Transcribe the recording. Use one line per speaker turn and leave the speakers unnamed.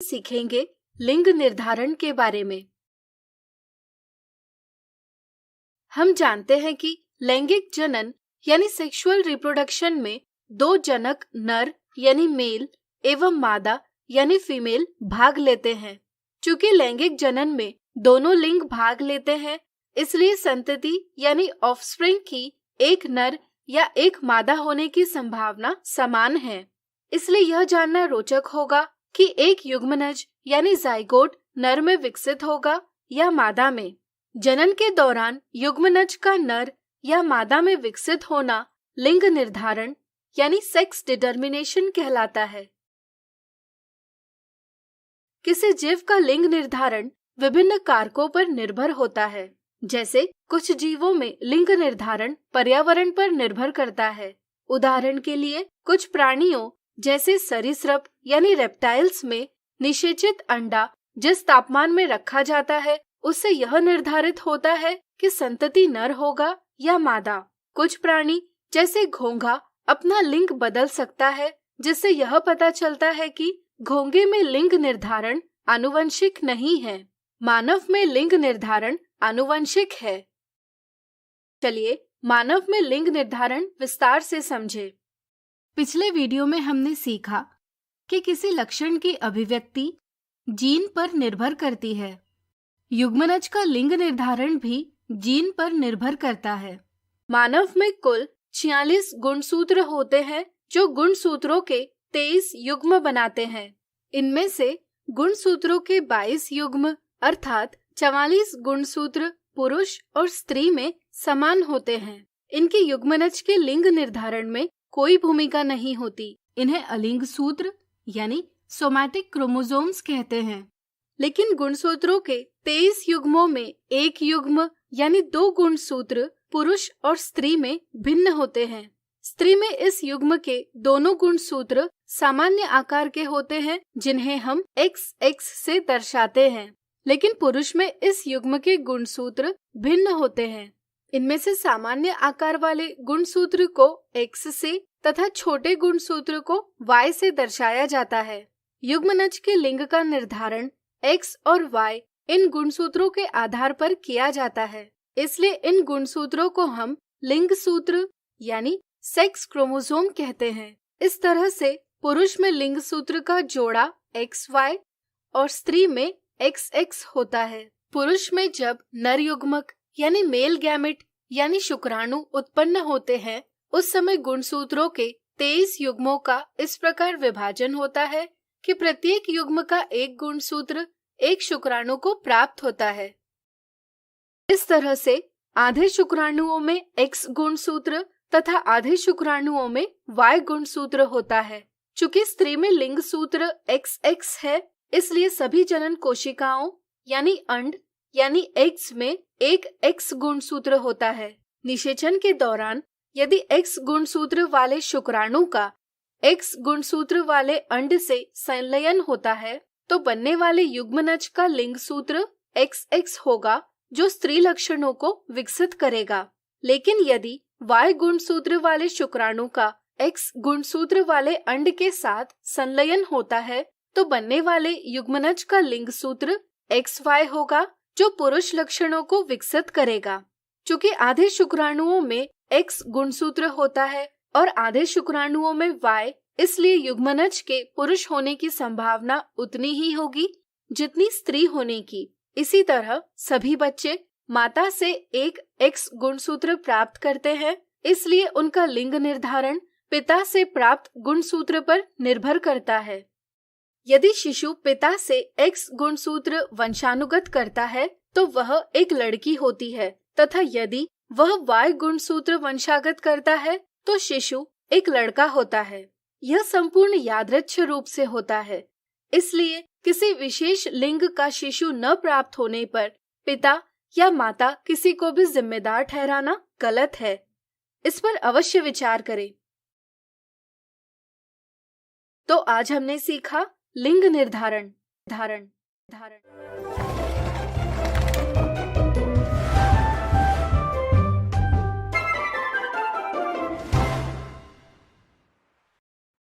सीखेंगे लिंग निर्धारण के बारे में। हम जानते हैं कि लैंगिक जनन यानी सेक्सुअल रिप्रोडक्शन में दो जनक नर यानी मेल एवं मादा यानी फीमेल भाग लेते हैं। चूंकि लैंगिक जनन में दोनों लिंग भाग लेते हैं, इसलिए संतति यानी ऑफस्प्रिंग की एक नर या एक मादा होने की संभावना समान है। इसलिए यह जानना रोचक होगा कि एक युग्मनज यानी जाइगोट नर में विकसित होगा या मादा में। जनन के दौरान युग्मनज का नर या मादा में विकसित होना लिंग निर्धारण यानी सेक्स डिटर्मिनेशन कहलाता है। किसी जीव का लिंग निर्धारण विभिन्न कारकों पर निर्भर होता है। जैसे कुछ जीवों में लिंग निर्धारण पर्यावरण पर निर्भर करता है। उदाहरण के लिए कुछ प्राणियों जैसे सरीसृप यानी रेप्टाइल्स में निषेचित अंडा जिस तापमान में रखा जाता है, उससे यह निर्धारित होता है कि संतति नर होगा या मादा। कुछ प्राणी जैसे घोंघा अपना लिंग बदल सकता है, जिससे यह पता चलता है कि घोंघे में लिंग निर्धारण आनुवंशिक नहीं है। मानव में लिंग निर्धारण आनुवंशिक है। चलिए मानव में लिंग निर्धारण विस्तार से समझें। पिछले वीडियो में हमने सीखा कि किसी लक्षण की अभिव्यक्ति जीन पर निर्भर करती है। युग्मनज का लिंग निर्धारण भी जीन पर निर्भर करता है। मानव में कुल 46 गुणसूत्र होते हैं, जो गुणसूत्रों के 23 युग्म बनाते हैं। इनमें से गुणसूत्रों के 22 युग्म अर्थात 44 गुणसूत्र पुरुष और स्त्री में समान होते हैं। इनके युग्मनज के लिंग निर्धारण में कोई भूमिका नहीं होती। इन्हें अलिंग सूत्र यानी सोमैटिक क्रोमोसोम्स कहते हैं। लेकिन गुणसूत्रों के 23 युग्मों में एक युग्म यानी 2 गुणसूत्र पुरुष और स्त्री में भिन्न होते हैं। स्त्री में इस युग्म के दोनों गुणसूत्र सामान्य आकार के होते हैं, जिन्हें हम XX से दर्शाते हैं। लेकिन पुरुष में इस युग्म के गुणसूत्र भिन्न होते हैं। इनमें से सामान्य आकार वाले गुणसूत्र को X से तथा छोटे गुणसूत्र को Y से दर्शाया जाता है। युग्मनज के लिंग का निर्धारण X और Y इन गुणसूत्रों के आधार पर किया जाता है। इसलिए इन गुणसूत्रों को हम लिंग सूत्र यानी सेक्स क्रोमोसोम कहते हैं। इस तरह से पुरुष में लिंग सूत्र का जोड़ा XY और स्त्री में XX होता है। पुरुष में जब नर युग्मक यानी मेल गैमेट यानी शुक्राणु उत्पन्न होते हैं, उस समय गुणसूत्रों के 23 युग्मों का इस प्रकार विभाजन होता है कि प्रत्येक युग्म का एक गुणसूत्र एक शुक्राणु को प्राप्त होता है। इस तरह से आधे शुक्राणुओं में X गुणसूत्र तथा आधे शुक्राणुओं में Y गुणसूत्र होता है। चूंकि स्त्री में लिंग सूत्र XX है, इसलिए सभी जनन कोशिकाओं यानी अंड यानी एग्स में एक X गुणसूत्र होता है। निषेचन के दौरान यदि X गुणसूत्र वाले शुक्राणु का X गुणसूत्र वाले अंड से संलयन होता है, तो बनने वाले युग्मनज का लिंग सूत्र XX होगा, जो स्त्री लक्षणों को विकसित करेगा। लेकिन यदि Y गुणसूत्र वाले शुक्राणु का X गुणसूत्र वाले अंड के साथ संलयन होता है, तो बनने वाले युग्मनज का लिंग सूत्र XY होगा, जो पुरुष लक्षणों को विकसित करेगा। चूंकि आधे शुक्राणुओं में X गुणसूत्र होता है और आधे शुक्राणुओं में Y, इसलिए युग्मनज के पुरुष होने की संभावना उतनी ही होगी जितनी स्त्री होने की। इसी तरह सभी बच्चे माता से एक X गुणसूत्र प्राप्त करते हैं, इसलिए उनका लिंग निर्धारण पिता से प्राप्त गुणसूत्र पर निर्भर करता है। यदि शिशु पिता से X गुणसूत्र वंशानुगत करता है, तो वह एक लड़की होती है, तथा यदि वह Y गुणसूत्र वंशागत करता है, तो शिशु एक लड़का होता है। यह संपूर्ण यादृच्छ रूप से होता है। इसलिए किसी विशेष लिंग का शिशु न प्राप्त होने पर पिता या माता किसी को भी जिम्मेदार ठहराना गलत है। इस पर अवश्य विचार करें। तो आज हमने सीखा लिंग निर्धारण।